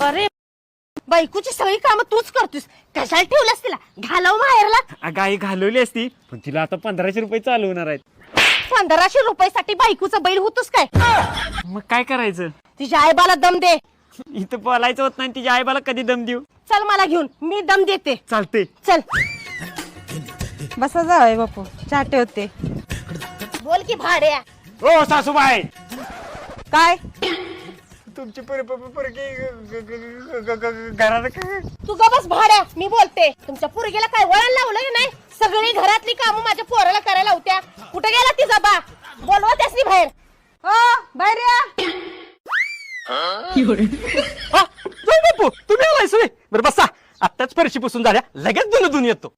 अरे बायकोची सगळी कामं तूच करतोस, कशाला ठेवलंस तिला? घालव माहेरला. अगं आई घालवली असती, पण तिला आता 1500 रुपये चालू होणार आहेत. 1500 रुपयासाठी बायकोचा बैल होतोस काय? मग काय करायचं? तिच्या आईबाला दम दे. इथं बोलायचं होत नाही, तिच्या आईबाला कधी दम देऊ? चल मला घेऊन, मी दम देते. चालते. चल बसा जावय बापू, चहा ठेवते. बोल की भाड्या. ओ सासूबाई, काय तुमची घरात तू ग बस भाड्या, मी बोलते. तुमच्या पोरगीला काय वळण लावलं की नाही? सगळी घरातली कामं माझ्या पोराला करायला होत्या. कुठे गेला तिचा बा? बोलवा त्यासनी बाहेर. बाहेर या. बापू तुम्ही आलाय सोय. बरं बसा, आत्ताच फरशी पुसून झाल्या, लगेच दुन येतो.